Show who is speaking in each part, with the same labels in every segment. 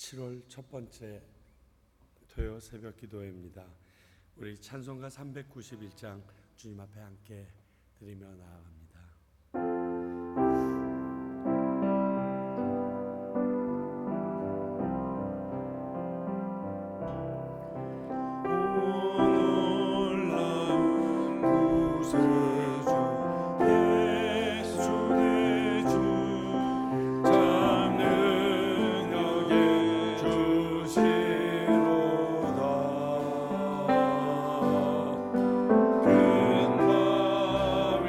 Speaker 1: 7월 첫 번째 토요 새벽 기도회입니다. 우리 찬송가 391장 주님 앞에 함께 드리며 나아갑니다.
Speaker 2: 큰 바위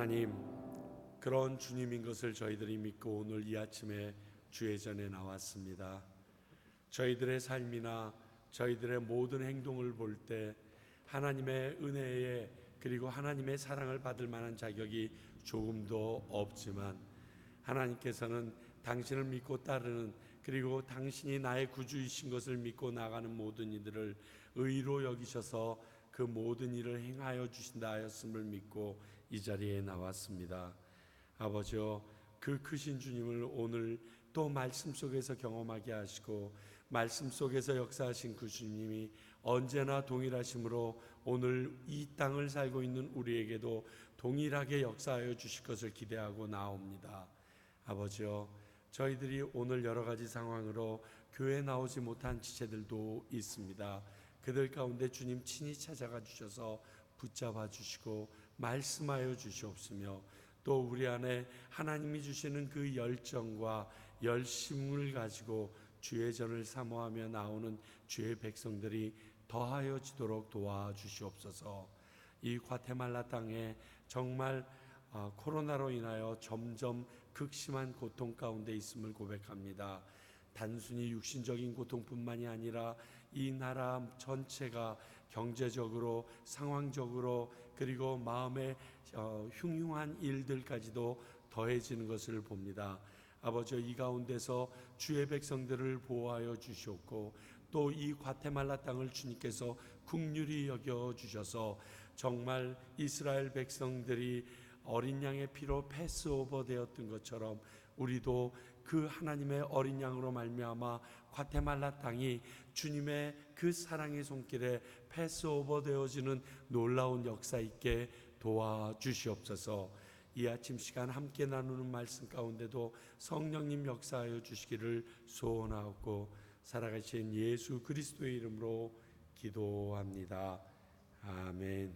Speaker 1: 하나님, 그런 주님인 것을 저희들이 믿고 오늘 이 아침에 주의 전에 나왔습니다. 저희들의 삶이나 저희들의 모든 행동을 볼 때 하나님의 은혜에 그리고 하나님의 사랑을 받을 만한 자격이 조금도 없지만 하나님께서는 당신을 믿고 따르는 그리고 당신이 나의 구주이신 것을 믿고 나가는 모든 이들을 의로 여기셔서 그 모든 일을 행하여 주신다 하였음을 믿고 이 자리에 나왔습니다. 아버지여, 그 크신 주님을 오늘 또 말씀 속에서 경험하게 하시고 말씀 속에서 역사하신 그 주님이 언제나 동일하심으로 오늘 이 땅을 살고 있는 우리에게도 동일하게 역사하여 주실 것을 기대하고 나옵니다. 아버지여, 저희들이 오늘 여러 가지 상황으로 교회에 나오지 못한 지체들도 있습니다. 그들 가운데 주님 친히 찾아가 주셔서 붙잡아 주시고 말씀하여 주시옵으며 또 우리 안에 하나님이 주시는 그 열정과 열심을 가지고 주의 전을 사모하며 나오는 주의 백성들이 더하여지도록 도와주시옵소서. 이 과테말라 땅에 정말 코로나로 인하여 점점 극심한 고통 가운데 있음을 고백합니다. 단순히 육신적인 고통뿐만이 아니라 이 나라 전체가 경제적으로 상황적으로 그리고 마음의 흉흉한 일들까지도 더해지는 것을 봅니다. 아버지, 이 가운데서 주의 백성들을 보호하여 주시옵고 또 이 과테말라 땅을 주님께서 긍휼히 여겨 주셔서 정말 이스라엘 백성들이 어린 양의 피로 패스오버 되었던 것처럼 우리도 그 하나님의 어린 양으로 말미암아 과테말라 땅이 주님의 그 사랑의 손길에 패스오버 되어지는 놀라운 역사 있게 도와주시옵소서. 이 아침 시간 함께 나누는 말씀 가운데도 성령님 역사하여 주시기를 소원하옵고 살아가신 예수 그리스도의 이름으로 기도합니다. 아멘.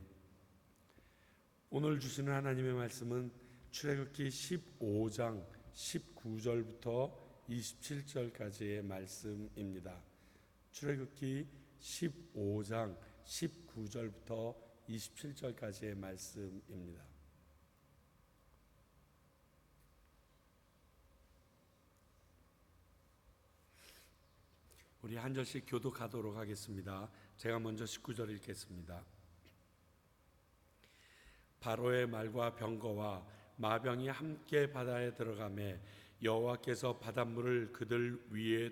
Speaker 1: 오늘 주시는 하나님의 말씀은 출애굽기 15장 19절부터 27절까지의 말씀입니다. 출애굽기 15장 19절부터 27절까지의 말씀입니다. 우리 한 절씩 교독하도록 하겠습니다. 제가 먼저 19절 읽겠습니다. 바로의 말과 병거와 마병이 함께 바다에 들어가매 여호와께서 바닷물을 그들 위에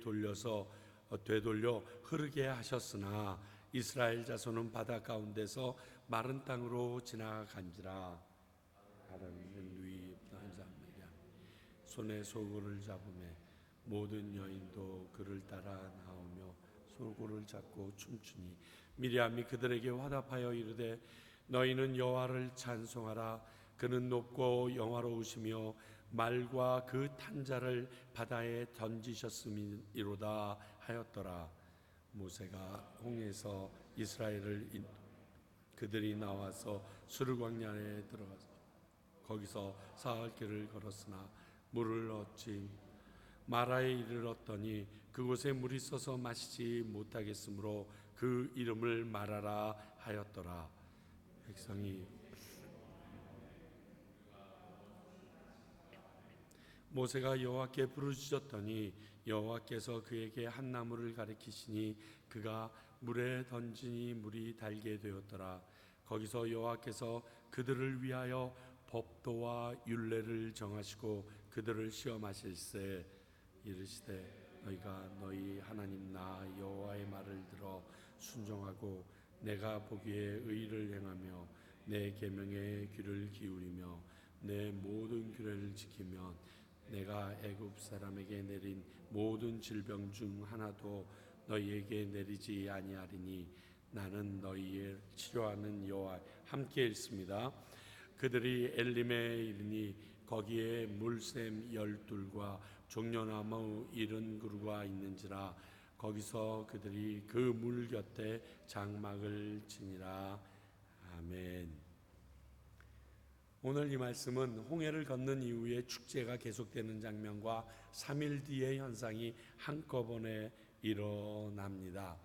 Speaker 1: 되돌려 흐르게 하셨으나 이스라엘 자손은 바다 가운데서 마른 땅으로 지나간지라. 바다는 위 손에 소굴을 잡으매 모든 여인도 그를 따라 나오며 소굴을 잡고 춤추니 미리암이 그들에게 화답하여 이르되 너희는 여호와를 찬송하라. 그는 높고 영화로우시며 말과 그 탄자를 바다에 던지셨음이로다 하였더라. 모세가 홍해에서 이스라엘을 그들이 나와서 수르 광야에 들어가서 거기서 사흘 길을 걸었으나 물을 얻지 마라에 이르렀더니 그곳에 물이 썩어 마시지 못하겠으므로 그 이름을 마라라 하였더라. 백성이 모세가 여호와께 부르짖었더니 여호와께서 그에게 한 나무를 가리키시니 그가 물에 던지니 물이 달게 되었더라. 거기서 여호와께서 그들을 위하여 법도와 율례를 정하시고 그들을 시험하실세 이르시되 너희가 너희 하나님 나 여호와의 말을 들어 순종하고 내가 보기에 의를 행하며 내 계명에 귀를 기울이며 내 모든 규례를 지키면 내가 애굽 사람에게 내린 모든 질병 중 하나도 너희에게 내리지 아니하리니 나는 너희를 치료하는 여호와. 함께 읽습니다. 그들이 엘림에 이르니 거기에 물샘 12과 종려나무 70그루가 있는지라. 거기서 그들이 그 물 곁에 장막을 치니라. 아멘. 오늘 이 말씀은 홍해를 건넌 이후에 축제가 계속되는 장면과 3일 뒤의 현상이 한꺼번에 일어납니다.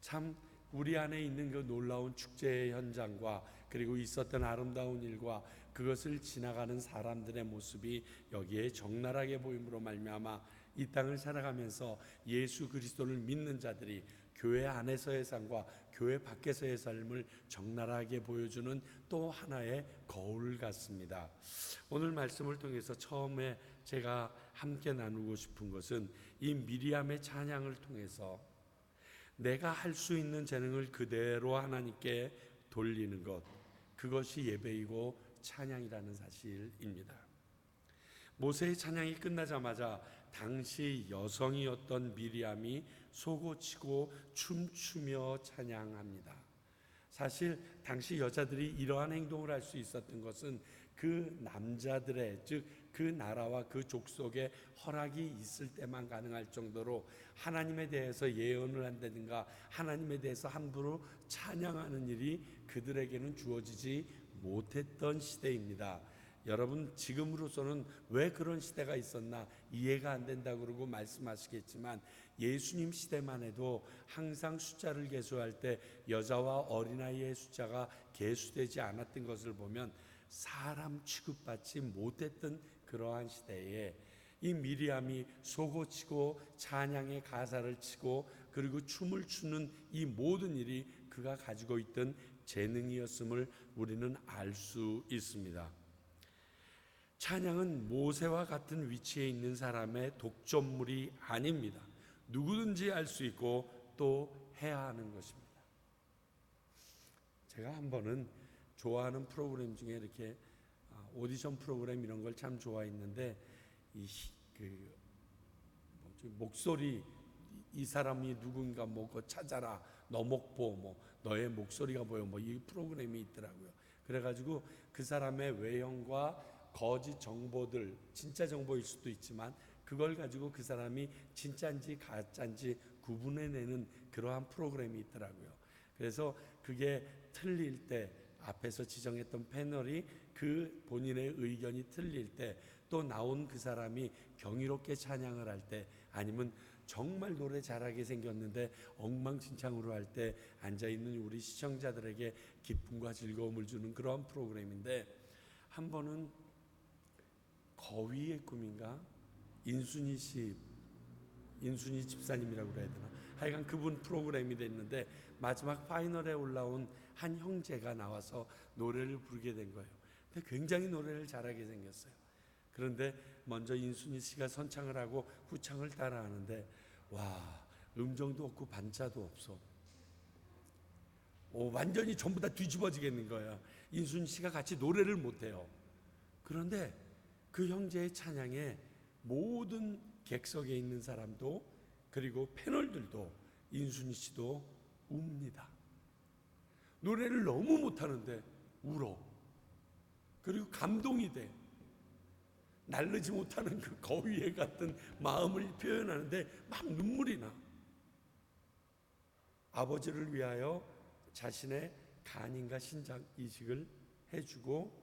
Speaker 1: 참 우리 안에 있는 그 놀라운 축제의 현장과 그리고 있었던 아름다운 일과 그것을 지나가는 사람들의 모습이 여기에 적나라하게 보임으로 말미암아 이 땅을 살아가면서 예수 그리스도를 믿는 자들이 교회 안에서의 삶과 교회 밖에서의 삶을 적나라하게 보여주는 또 하나의 거울 같습니다. 오늘 말씀을 통해서 처음에 제가 함께 나누고 싶은 것은 이 미리암의 찬양을 통해서 내가 할 수 있는 재능을 그대로 하나님께 돌리는 것, 그것이 예배이고 찬양이라는 사실입니다. 모세의 찬양이 끝나자마자 당시 여성이었던 미리암이 소고치고 춤추며 찬양합니다. 사실 당시 여자들이 이러한 행동을 할 수 있었던 것은 그 남자들의, 즉 그 나라와 그 족속의 허락이 있을 때만 가능할 정도로 하나님에 대해서 예언을 한다든가 하나님에 대해서 함부로 찬양하는 일이 그들에게는 주어지지 못했던 시대입니다. 여러분, 지금으로서는 왜 그런 시대가 있었나 이해가 안 된다고 그러고 말씀하시겠지만, 예수님 시대만 해도 항상 숫자를 계수할 때 여자와 어린아이의 숫자가 계수되지 않았던 것을 보면 사람 취급받지 못했던 그러한 시대에 이 미리암이 소고치고 찬양의 가사를 치고 그리고 춤을 추는 이 모든 일이 그가 가지고 있던 재능이었음을 우리는 알 수 있습니다. 찬양은 모세와 같은 위치에 있는 사람의 독점물이 아닙니다. 누구든지 할 수 있고 또 해야 하는 것입니다. 제가 한 번은 좋아하는 프로그램 중에 이렇게 오디션 프로그램 이런 걸 참 좋아했는데, 목소리, 이 사람이 누군가 뭐 그거 찾아라, 너목보, 뭐 너의 목소리가 뭐요, 뭐 이 프로그램이 있더라고요. 그래가지고 그 사람의 외형과 거짓 정보들, 진짜 정보일 수도 있지만 그걸 가지고 그 사람이 진짜인지 가짜인지 구분해내는 그러한 프로그램이 있더라고요. 그래서 그게 틀릴 때 앞에서 지정했던 패널이 그 본인의 의견이 틀릴 때, 또 나온 그 사람이 경이롭게 찬양을 할 때, 아니면 정말 노래 잘하게 생겼는데 엉망진창으로 할 때 앉아있는 우리 시청자들에게 기쁨과 즐거움을 주는 그런 프로그램인데, 한 번은 거위의 꿈인가? 인순이 집사님이라고 그래야 되나? 하여간 그분 프로그램이 됐는데 마지막 파이널에 올라온 한 형제가 나와서 노래를 부르게 된 거예요. 근데 굉장히 노래를 잘하게 생겼어요. 그런데 먼저 인순이 씨가 선창을 하고 후창을 따라하는데, 와, 음정도 없고 반자도 없어. 완전히 전부 다 뒤집어지겠는 거야. 인순이 씨가 같이 노래를 못해요. 그런데 그 형제의 찬양에 모든 객석에 있는 사람도, 그리고 패널들도, 인순이 씨도 웁니다. 노래를 너무 못하는데 울어. 그리고 감동이 돼. 날르지 못하는 그 거위에 같은 마음을 표현하는데 막 눈물이 나. 아버지를 위하여 자신의 간인과 신장 이식을 해주고,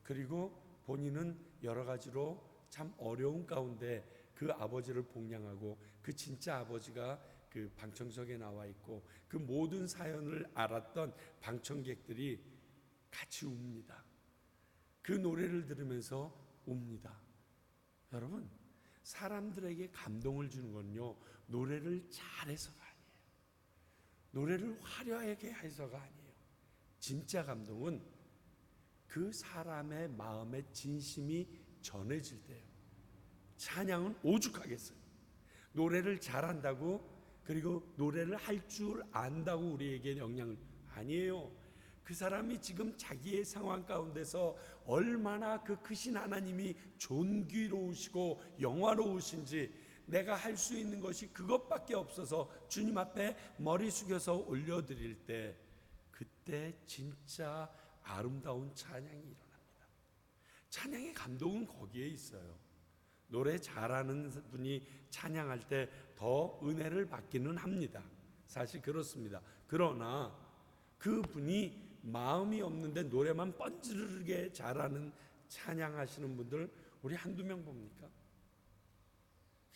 Speaker 1: 그리고 본인은 여러 가지로 참 어려운 가운데 그 아버지를 복양하고, 그 진짜 아버지가 그 방청석에 나와 있고, 그 모든 사연을 알았던 방청객들이 같이 웁니다. 그 노래를 들으면서 웁니다. 여러분, 사람들에게 감동을 주는 건요, 노래를 잘해서가 아니에요. 노래를 화려하게 해서가 아니에요. 진짜 감동은 그 사람의 마음의 진심이 전해질 때예요. 찬양은 오죽하겠어요. 노래를 잘한다고, 그리고 노래를 할 줄 안다고 우리에게 영향을, 아니에요. 그 사람이 지금 자기의 상황 가운데서 얼마나 그 크신 하나님이 존귀로우시고 영화로우신지, 내가 할 수 있는 것이 그것밖에 없어서 주님 앞에 머리 숙여서 올려드릴 때, 그때 진짜 아름다운 찬양이 일어납니다. 찬양의 감동은 거기에 있어요. 노래 잘하는 분이 찬양할 때 더 은혜를 받기는 합니다. 사실 그렇습니다. 그러나 그분이 마음이 없는데 노래만 뻔지르르게 잘하는 찬양하시는 분들 우리 한두 명 봅니까?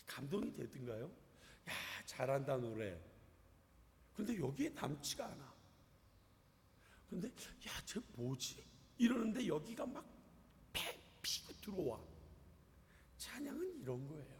Speaker 1: 감동이 되든가요? 야, 잘한다 노래. 그런데 여기에 남지가 않아. 근데 야, 쟤 뭐지? 이러는데 여기가 막 피고 들어와. 찬양은 이런 거예요.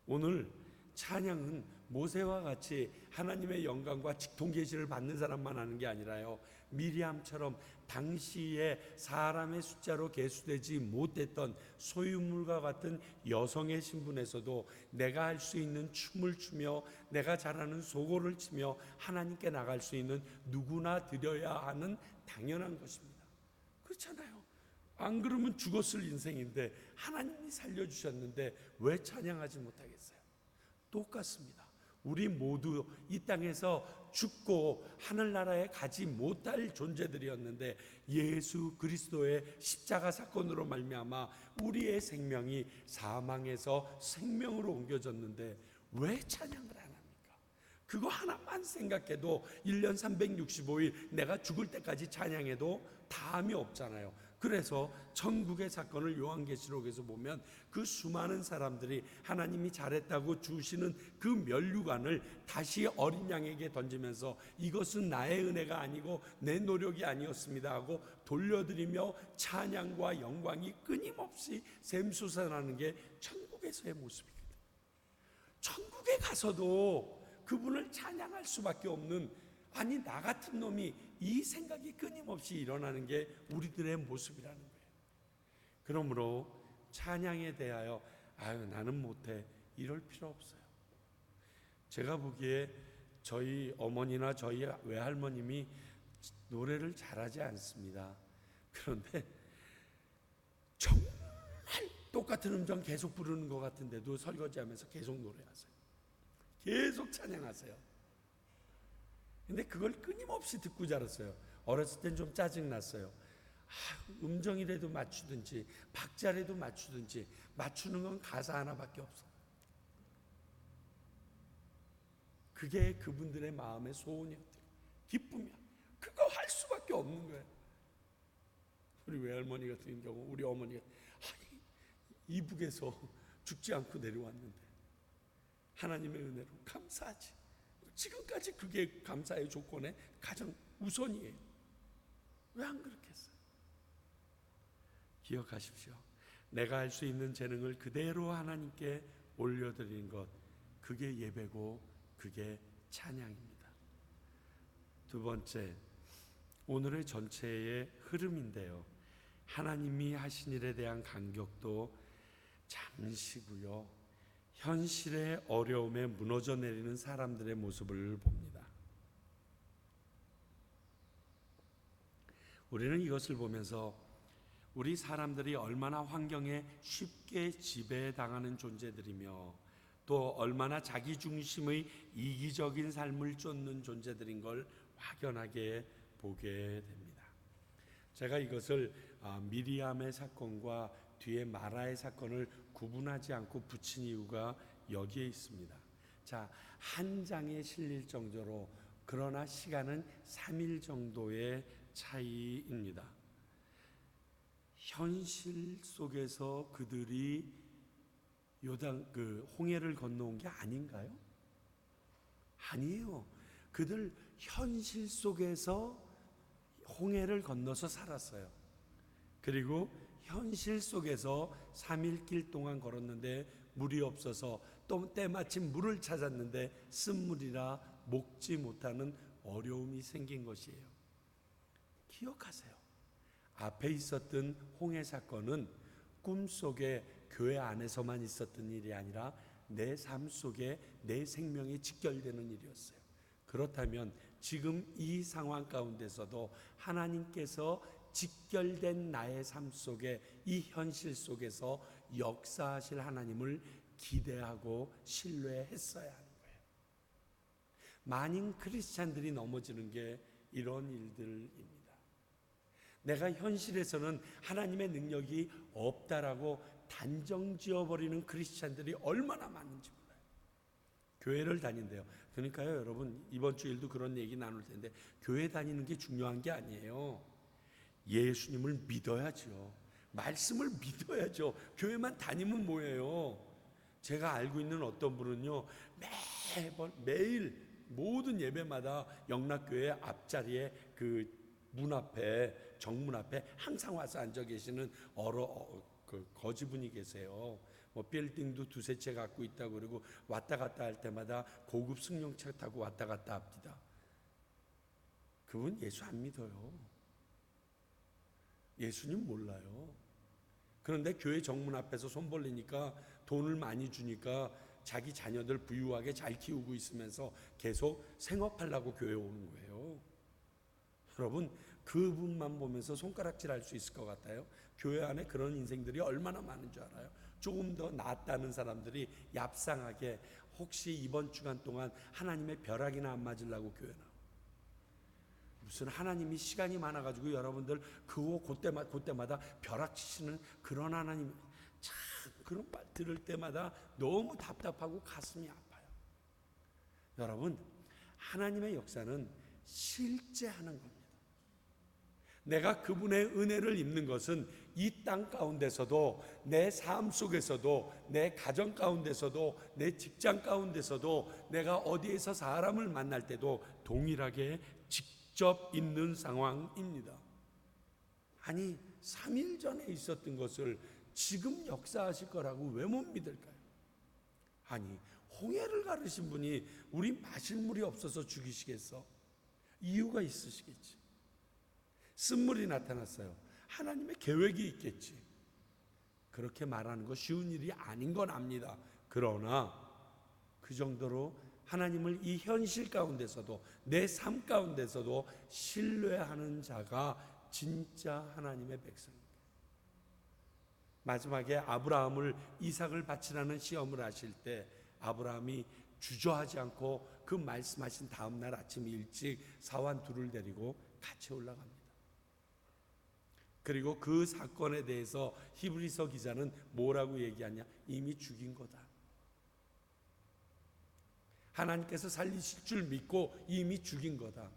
Speaker 1: 오늘 찬양은 모세와 같이 하나님의 영광과 직통 계시를 받는 사람만 하는 게 아니라요, 미리암처럼 당시에 사람의 숫자로 계수되지 못했던 소유물과 같은 여성의 신분에서도 내가 할 수 있는 춤을 추며 내가 잘하는 소고를 치며 하나님께 나갈 수 있는 누구나 드려야 하는 당연한 것입니다. 그렇잖아요. 안 그러면 죽었을 인생인데 하나님이 살려주셨는데 왜 찬양하지 못하겠어요? 똑같습니다. 우리 모두 이 땅에서 죽고 하늘나라에 가지 못할 존재들이었는데 예수 그리스도의 십자가 사건으로 말미암아 우리의 생명이 사망에서 생명으로 옮겨졌는데 왜 찬양을 안 합니까? 그거 하나만 생각해도 1년 365일 내가 죽을 때까지 찬양해도 다함이 없잖아요. 그래서 천국의 사건을 요한계시록에서 보면 그 수많은 사람들이 하나님이 잘했다고 주시는 그 면류관을 다시 어린 양에게 던지면서 이것은 나의 은혜가 아니고 내 노력이 아니었습니다 하고 돌려드리며 찬양과 영광이 끊임없이 샘솟아나는 게 천국에서의 모습입니다. 천국에 가서도 그분을 찬양할 수밖에 없는, 아니 나 같은 놈이 이 생각이 끊임없이 일어나는 게 우리들의 모습이라는 거예요. 그러므로 찬양에 대하여 아유 나는 못해 이럴 필요 없어요. 제가 보기에 저희 어머니나 저희 외할머님이 노래를 잘하지 않습니다. 그런데 정말 똑같은 음정 계속 부르는 것 같은데도 설거지하면서 계속 노래하세요. 계속 찬양하세요. 근데 그걸 끊임없이 듣고 자랐어요. 어렸을 땐 좀 짜증났어요. 음정이라도 맞추든지 박자라도 맞추든지, 맞추는 건 가사 하나밖에 없어. 그게 그분들의 마음의 소원이었대요. 기쁨이야. 그거 할 수밖에 없는 거예요. 우리 외할머니 같은 경우, 우리 어머니가 이북에서 죽지 않고 내려왔는데 하나님의 은혜로 감사하지. 지금까지 그게 감사의 조건의 가장 우선이에요. 왜 안 그렇겠어요? 기억하십시오. 내가 할 수 있는 재능을 그대로 하나님께 올려드리는 것, 그게 예배고 그게 찬양입니다. 두 번째, 오늘의 전체의 흐름인데요, 하나님이 하신 일에 대한 감격도 잠시고요, 현실의 어려움에 무너져 내리는 사람들의 모습을 봅니다. 우리는 이것을 보면서 우리 사람들이 얼마나 환경에 쉽게 지배당하는 존재들이며 또 얼마나 자기중심의 이기적인 삶을 쫓는 존재들인 걸 확연하게 보게 됩니다. 제가 이것을 미리암의 사건과 뒤에 마라의 사건을 구분하지 않고 붙인 이유가 여기에 있습니다. 자, 한 장에 실릴 정도로, 그러나 시간은 3일 정도의 차이입니다. 현실 속에서 그들이 홍해를 건너온 게 아닌가요? 아니에요. 그들 현실 속에서 홍해를 건너서 살았어요. 그리고 현실 속에서 3일 길 동안 걸었는데 물이 없어서 또 때마침 물을 찾았는데 쓴물이라 먹지 못하는 어려움이 생긴 것이에요. 기억하세요. 앞에 있었던 홍해 사건은 꿈속에 교회 안에서만 있었던 일이 아니라 내 삶 속에 내 생명이 직결되는 일이었어요. 그렇다면 지금 이 상황 가운데서도 하나님께서 직결된 나의 삶 속에, 이 현실 속에서 역사하실 하나님을 기대하고 신뢰했어야 하는 거예요. 많은 크리스찬들이 넘어지는 게 이런 일들입니다. 내가 현실에서는 하나님의 능력이 없다라고 단정지어버리는 크리스찬들이 얼마나 많은지 몰라요. 교회를 다닌대요. 그러니까요, 여러분, 이번 주일도 그런 얘기 나눌 텐데 교회 다니는 게 중요한 게 아니에요. 예수님을 믿어야죠. 말씀을 믿어야죠. 교회만 다니면 뭐예요? 제가 알고 있는 어떤 분은요, 매일 모든 예배마다 영락교회 앞자리에 그 문 앞에, 정문 앞에 항상 와서 앉아 계시는 거지분이 계세요. 뭐 빌딩도 두세 채 갖고 있다고 그러고 왔다 갔다 할 때마다 고급 승용차 타고 왔다 갔다 합니다. 그분 예수 안 믿어요. 예수님 몰라요. 그런데 교회 정문 앞에서 손 벌리니까 돈을 많이 주니까 자기 자녀들 부유하게 잘 키우고 있으면서 계속 생업하려고 교회 오는 거예요. 여러분, 그분만 보면서 손가락질 할 수 있을 것 같아요? 교회 안에 그런 인생들이 얼마나 많은 줄 알아요? 조금 더 낫다는 사람들이 얍상하게 혹시 이번 주간 동안 하나님의 벼락이나 안 맞으려고 교회 나와요. 무슨 하나님이 시간이 많아가지고 여러분들 그때마다 벼락 치시는 그런 하나님, 참 그런 말 들을 때마다 너무 답답하고 가슴이 아파요. 여러분, 하나님의 역사는 실제 하는 겁니다. 내가 그분의 은혜를 입는 것은 이 땅 가운데서도, 내 삶 속에서도, 내 가정 가운데서도, 내 직장 가운데서도, 내가 어디에서 사람을 만날 때도 동일하게 직접 있는 상황입니다. 아니, 3일 전에 있었던 것을 지금 역사하실 거라고 왜 못 믿을까요? 아니, 홍해를 가르신 분이 우리 마실 물이 없어서 죽이시겠어? 이유가 있으시겠지. 쓴물이 나타났어요. 하나님의 계획이 있겠지. 그렇게 말하는 거 쉬운 일이 아닌 건 압니다. 그러나 그 정도로 하나님을 이 현실 가운데서도, 내 삶 가운데서도 신뢰하는 자가 진짜 하나님의 백성입니다. 마지막에 아브라함을 이삭을 바치라는 시험을 하실 때 아브라함이 주저하지 않고 그 말씀하신 다음 날 아침 일찍 사환 둘을 데리고 같이 올라갑니다. 그리고 그 사건에 대해서 히브리서 기자는 뭐라고 얘기하냐? 이미 죽인 거다. 하나님께서 살리실 줄 믿고 이미 죽인 거다.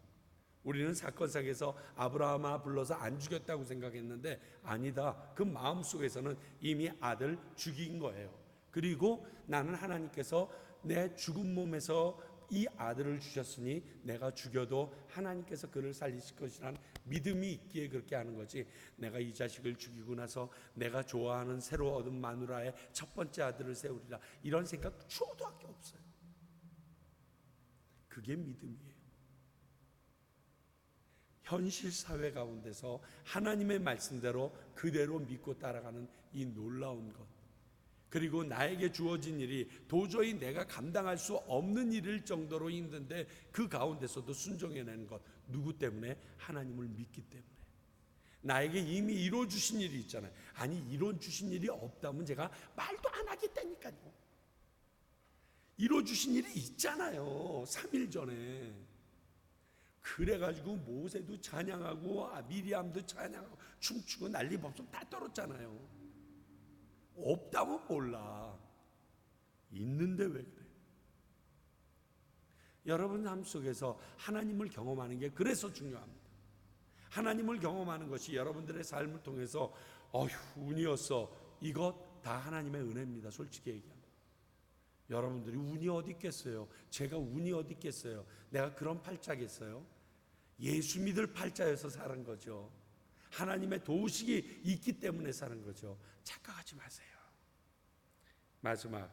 Speaker 1: 우리는 사건상에서 아브라함아 불러서 안 죽였다고 생각했는데 아니다. 그 마음속에서는 이미 아들 죽인 거예요. 그리고 나는 하나님께서 내 죽은 몸에서 이 아들을 주셨으니 내가 죽여도 하나님께서 그를 살리실 것이라는 믿음이 있기에 그렇게 하는 거지. 내가 이 자식을 죽이고 나서 내가 좋아하는 새로 얻은 마누라의 첫 번째 아들을 세우리라, 이런 생각 초도밖에 없어요. 그게 믿음이에요. 현실 사회 가운데서 하나님의 말씀대로 그대로 믿고 따라가는 이 놀라운 것, 그리고 나에게 주어진 일이 도저히 내가 감당할 수 없는 일일 정도로 힘든데 그 가운데서도 순종해내는 것, 누구 때문에? 하나님을 믿기 때문에. 나에게 이미 이루어주신 일이 있잖아요. 아니, 이루어주신 일이 없다면 제가 말도 안 하겠다니까요. 이루어주신 일이 있잖아요. 3일 전에. 그래가지고 모세도 찬양하고 미리암도 찬양하고 춤추고 난리 법석 다 떨었잖아요. 없다면 몰라. 있는데 왜 그래? 여러분 삶 속에서 하나님을 경험하는 게 그래서 중요합니다. 하나님을 경험하는 것이 여러분들의 삶을 통해서 운이었어, 이것 다 하나님의 은혜입니다. 솔직히 얘기하면 여러분들이 운이 어디 있겠어요? 제가 운이 어디 있겠어요? 내가 그런 팔자겠어요? 예수 믿을 팔자여서 사는 거죠. 하나님의 도우식이 있기 때문에 사는 거죠. 착각하지 마세요. 마지막,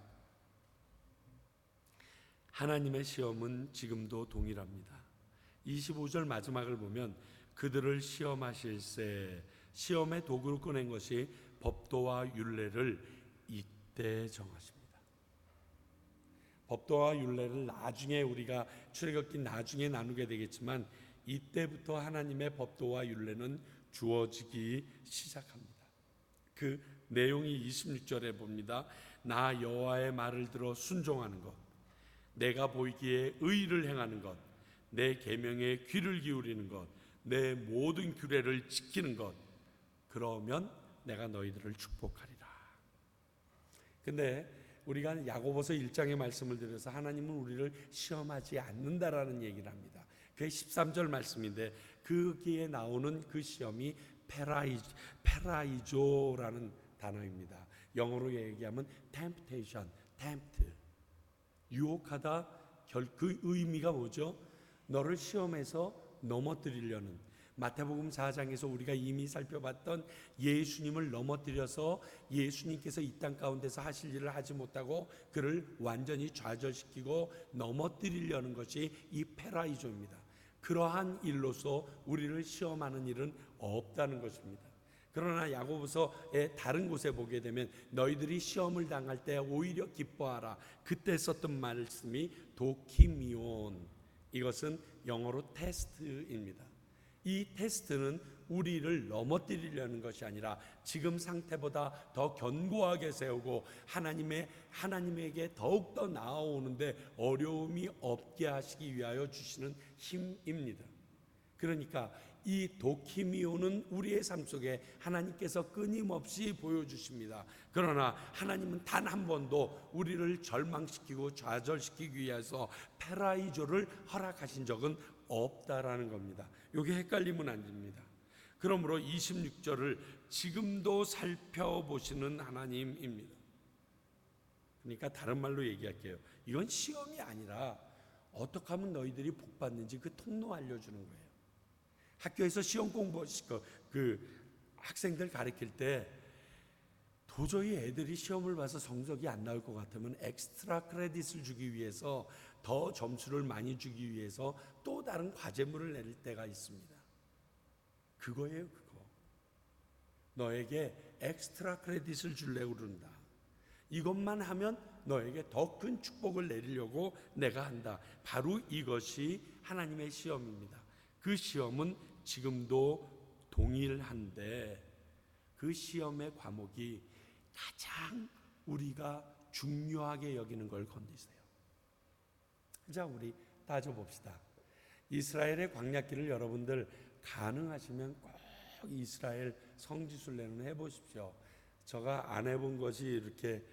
Speaker 1: 하나님의 시험은 지금도 동일합니다. 25절 마지막을 보면 그들을 시험하실세, 시험의 도구로 꺼낸 것이 법도와 율례를 이때 정하십니다. 법도와 율례를 나중에 우리가 출애굽기 나중에 나누게 되겠지만 이때부터 하나님의 법도와 율례는 주어지기 시작합니다. 그 내용이 26절에 봅니다. 나 여호와의 말을 들어 순종하는 것, 내가 보이기에 의를 행하는 것, 내 계명에 귀를 기울이는 것, 내 모든 규례를 지키는 것, 그러면 내가 너희들을 축복하리라. 근데 우리가 야고보서 1장의 말씀을 들어서 하나님은 우리를 시험하지 않는다라는 얘기를 합니다. 그게 13절 말씀인데 거기에 나오는 그 시험이 페라이조라는 단어입니다. 영어로 얘기하면 temptation, tempt, 유혹하다. 그 의미가 뭐죠? 너를 시험해서 넘어뜨리려는, 마태복음 4장에서 우리가 이미 살펴봤던 예수님을 넘어뜨려서 예수님께서 이 땅 가운데서 하실 일을 하지 못하고 그를 완전히 좌절시키고 넘어뜨리려는 것이 이 페라이조입니다. 그러한 일로서 우리를 시험하는 일은 없다는 것입니다. 그러나 야고보서의 다른 곳에 보게 되면 너희들이 시험을 당할 때 오히려 기뻐하라. 그때 썼던 말씀이 도키미온, 이것은 영어로 테스트입니다. 이 테스트는 우리를 넘어뜨리려는 것이 아니라 지금 상태보다 더 견고하게 세우고 하나님에게 더욱더 나아오는데 어려움이 없게 하시기 위하여 주시는 힘입니다. 그러니까 이 도키미오는 우리의 삶 속에 하나님께서 끊임없이 보여주십니다. 그러나 하나님은 단 한 번도 우리를 절망시키고 좌절시키기 위해서 페라이조를 허락하신 적은 없다라는 겁니다. 이게 헷갈리면 안 됩니다. 그러므로 26절을 지금도 살펴보시는 하나님입니다. 그러니까 다른 말로 얘기할게요. 이건 시험이 아니라 어떻게 하면 너희들이 복 받는지 그 통로 알려주는 거예요. 학교에서 시험 공부 학생들 가르칠 때 도저히 애들이 시험을 봐서 성적이 안 나올 것 같으면 엑스트라 크레딧을 주기 위해서, 더 점수를 많이 주기 위해서 또 다른 과제물을 내릴 때가 있습니다. 그거예요, 그거. 너에게 엑스트라 크레딧을 주려고 그런다. 이것만 하면 너에게 더 큰 축복을 내리려고 내가 한다. 바로 이것이 하나님의 시험입니다. 그 시험은 지금도 동일한데 그 시험의 과목이 가장 우리가 중요하게 여기는 걸 건드세요. 자, 우리 따져봅시다. 이스라엘의 광야길을 여러분들 가능하시면 꼭 이스라엘 성지순례는 해보십시오. 제가 안 해본 것이 이렇게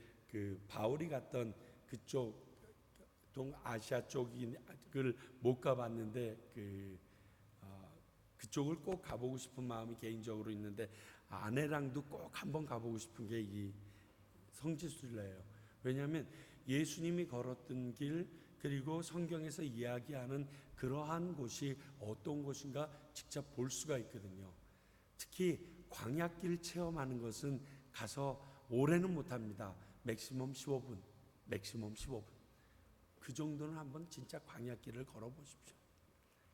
Speaker 1: 바울이 갔던 그쪽 동아시아 쪽을 못 가봤는데 그쪽을 꼭 가보고 싶은 마음이 개인적으로 있는데 아내랑도 꼭 한번 가보고 싶은 게 이 성지순례예요. 왜냐하면 예수님이 걸었던 길, 그리고 성경에서 이야기하는 그러한 곳이 어떤 곳인가 직접 볼 수가 있거든요. 특히 광야길 체험하는 것은 가서 오래는 못합니다. 맥시멈 15분, 맥시멈 15분. 그 정도는 한번 진짜 광야길을 걸어보십시오.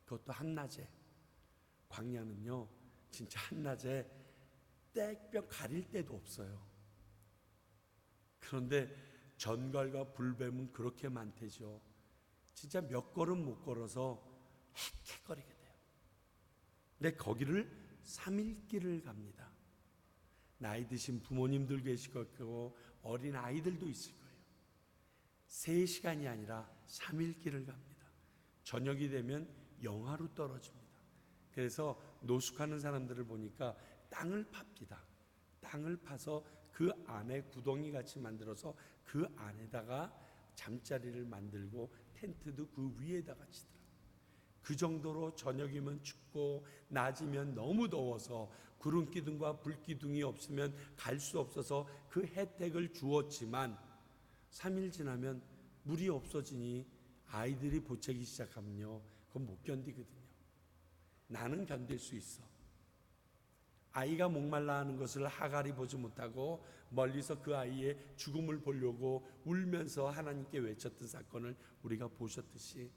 Speaker 1: 그것도 한낮에. 광야는요 진짜 한낮에 땡볕 가릴 데도 없어요. 그런데 전갈과 불뱀은 그렇게 많대죠. 진짜 몇 걸음 못 걸어서 헥헥거리게 돼요. 근데 거기를 3일길을 갑니다. 나이 드신 부모님들 계실 거고 어린 아이들도 있을 거예요. 3시간이 아니라 3일길을 갑니다. 저녁이 되면 영하로 떨어집니다. 그래서 노숙하는 사람들을 보니까 땅을 팝니다. 땅을 파서 그 안에 구덩이 같이 만들어서 그 안에다가 잠자리를 만들고 텐트도 그 위에다가 치더라고요. 그 정도로 저녁이면 춥고 낮이면 너무 더워서 구름기둥과 불기둥이 없으면 갈 수 없어서 그 혜택을 주었지만 3일 지나면 물이 없어지니 아이들이 보채기 시작하면요 그건 못 견디거든요. 나는 견딜 수 있어. 아이가 목말라 하는 것을 하갈이 보지 못하고 멀리서 그 아이의 죽음을 보려고 울면서 하나님께 외쳤던 사건을 우리가 보셨듯이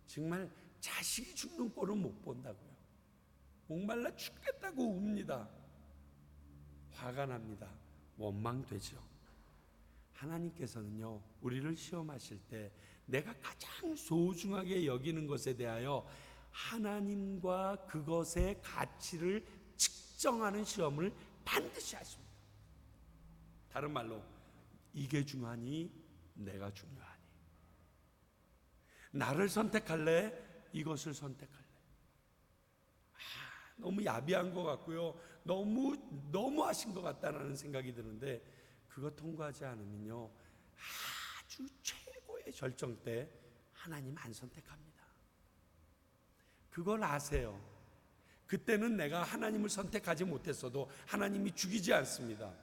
Speaker 1: 정말 자식이 죽는 꼴은 못 본다고요. 목말라 죽겠다고 웁니다. 화가 납니다. 원망되죠. 하나님께서는요 우리를 시험하실 때 내가 가장 소중하게 여기는 것에 대하여 하나님과 그것의 가치를 측정하는 시험을 반드시 하십니다. 다른 말로 이게 중요하니 내가 중요하니, 나를 선택할래 이것을 선택할래. 너무 야비한 것 같고요 너무 하신 것 같다는 생각이 드는데 그거 통과하지 않으면요 아주 최고의 절정 때 하나님 안 선택합니다. 그걸 아세요. 그때는 내가 하나님을 선택하지 못했어도 하나님이 죽이지 않습니다.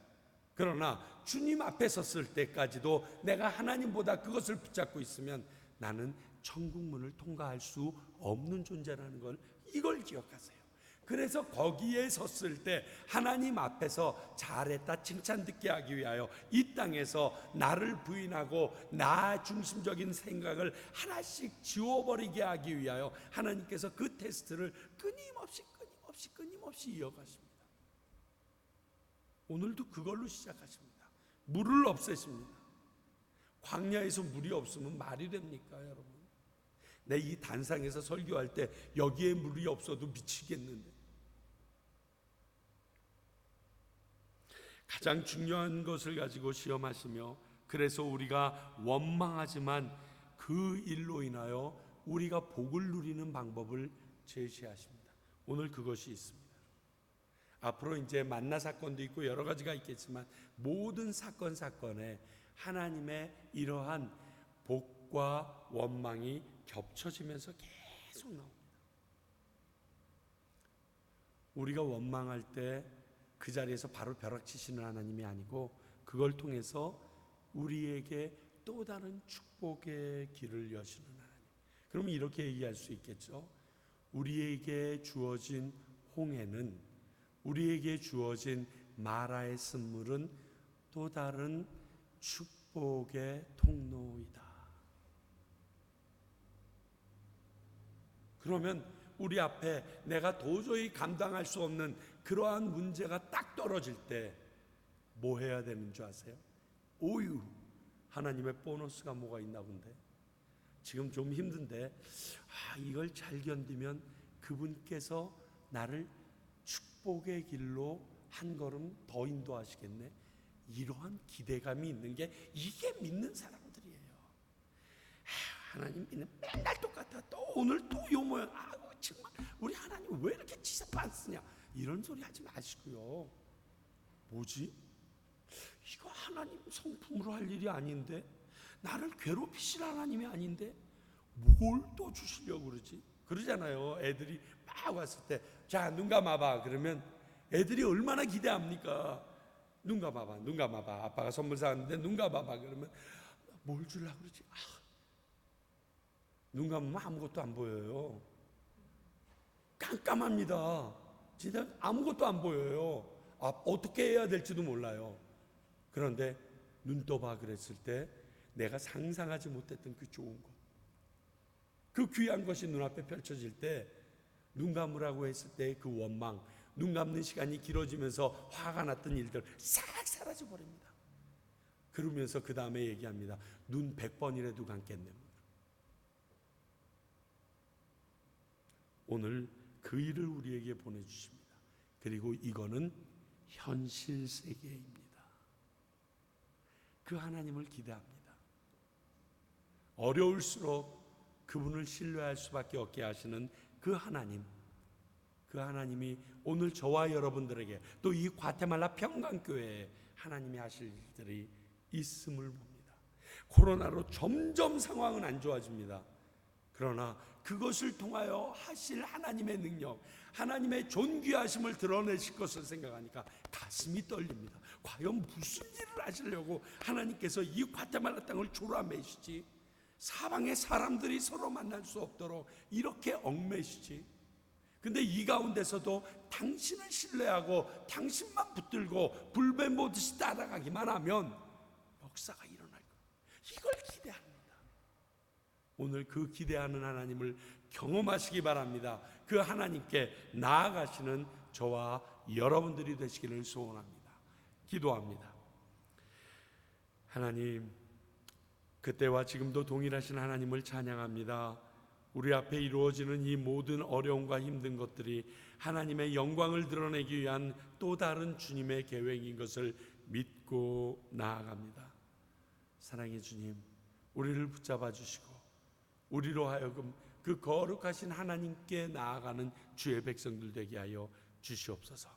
Speaker 1: 그러나 주님 앞에 섰을 때까지도 내가 하나님보다 그것을 붙잡고 있으면 나는 천국문을 통과할 수 없는 존재라는 걸, 이걸 기억하세요. 그래서 거기에 섰을 때 하나님 앞에서 잘했다 칭찬 듣게 하기 위하여 이 땅에서 나를 부인하고 나 중심적인 생각을 하나씩 지워버리게 하기 위하여 하나님께서 그 테스트를 끊임없이 이어가십니다. 오늘도 그걸로 시작하십니다. 물을 없애십니다. 광야에서 물이 없으면 말이 됩니까, 여러분? 내 이 단상에서 설교할 때 여기에 물이 없어도 미치겠는데. 가장 중요한 것을 가지고 시험하시며 그래서 우리가 원망하지만 그 일로 인하여 우리가 복을 누리는 방법을 제시하십니다. 오늘 그것이 있습니다. 앞으로 이제 만나 사건도 있고 여러 가지가 있겠지만 모든 사건에 하나님의 이러한 복과 원망이 겹쳐지면서 계속 나옵니다. 우리가 원망할 때 그 자리에서 바로 벼락치시는 하나님이 아니고 그걸 통해서 우리에게 또 다른 축복의 길을 여시는 하나님. 그러면 이렇게 얘기할 수 있겠죠. 우리에게 주어진 홍해는, 우리에게 주어진 마라의 쓴물은 또 다른 축복의 통로이다. 그러면 우리 앞에 내가 도저히 감당할 수 없는 그러한 문제가 딱 떨어질 때 뭐 해야 되는 줄 아세요? 오유, 하나님의 보너스가 뭐가 있나 본데, 지금 좀 힘든데 이걸 잘 견디면 그분께서 나를 축복의 길로 한 걸음 더 인도하시겠네. 이러한 기대감이 있는 게 이게 믿는 사람들이에요. 하나님 믿는 맨날 똑같아. 또 오늘 또 요 모양. 정말 우리 하나님 왜 이렇게 지사파 안 쓰냐, 이런 소리 하지 마시고요. 뭐지? 이거 하나님 성품으로 할 일이 아닌데, 나를 괴롭히실 하나님이 아닌데 뭘 또 주시려고 그러지? 그러잖아요. 애들이 막 왔을 때 자 눈 감아봐 그러면 애들이 얼마나 기대합니까? 눈 감아봐, 눈 감아봐. 아빠가 선물 사왔는데 눈 감아봐 그러면 뭘 주려고 그러지? 눈 감으면 아무것도 안 보여요. 깜깜합니다. 진짜 아무것도 안 보여요. 어떻게 해야 될지도 몰라요. 그런데 눈 떠봐 그랬을 때 내가 상상하지 못했던 그 좋은 것, 그 귀한 것이 눈앞에 펼쳐질 때 눈 감으라고 했을 때 그 원망, 눈 감는 시간이 길어지면서 화가 났던 일들 싹 사라져 버립니다. 그러면서 그 다음에 얘기합니다. 눈 100번이라도 감겠네. 오늘 그 일을 우리에게 보내주십니다. 그리고 이거는 현실 세계입니다. 그 하나님을 기대합니다. 어려울수록 그분을 신뢰할 수밖에 없게 하시는 그 하나님, 그 하나님이 오늘 저와 여러분들에게 또 이 과테말라 평강교회에 하나님이 하실 일들이 있음을 봅니다. 코로나로 점점 상황은 안 좋아집니다. 그러나 그것을 통하여 하실 하나님의 능력, 하나님의 존귀하심을 드러내실 것을 생각하니까 가슴이 떨립니다. 과연 무슨 일을 하시려고 하나님께서 이 과테말라 땅을 졸아매시지? 사방의 사람들이 서로 만날 수 없도록 이렇게 얽매시지? 근데 이 가운데서도 당신을 신뢰하고 당신만 붙들고 불뱀 보듯이 따라가기만 하면 역사가 일어날 거예요. 이걸 기대합니다. 오늘 그 기대하는 하나님을 경험하시기 바랍니다. 그 하나님께 나아가시는 저와 여러분들이 되시기를 소원합니다. 기도합니다. 하나님, 그때와 지금도 동일하신 하나님을 찬양합니다. 우리 앞에 이루어지는 이 모든 어려움과 힘든 것들이 하나님의 영광을 드러내기 위한 또 다른 주님의 계획인 것을 믿고 나아갑니다. 사랑의 주님, 우리를 붙잡아 주시고 우리로 하여금 그 거룩하신 하나님께 나아가는 주의 백성들 되게 하여 주시옵소서.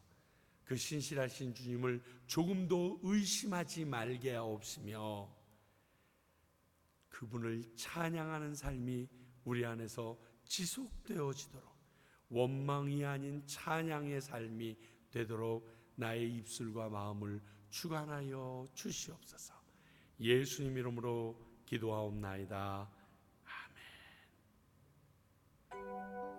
Speaker 1: 그 신실하신 주님을 조금도 의심하지 말게 하옵시며 그분을 찬양하는 삶이 우리 안에서 지속되어지도록, 원망이 아닌 찬양의 삶이 되도록 나의 입술과 마음을 주관하여 주시옵소서. 예수님 이름으로 기도하옵나이다. 아멘.